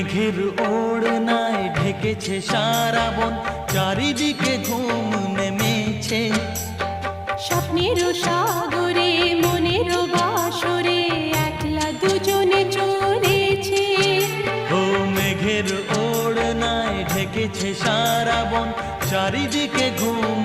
মেঘের ওড়নায় ঢেকেছে সারা বন, চারিদিকে ঘুম নেমেছে। স্বপ্নের সাগরে মনের বাসরে একলা দুজনে চলেছে। ও মেঘের ওড়নায় ঢেকেছে সারা বন, চারিদিকে ঘুম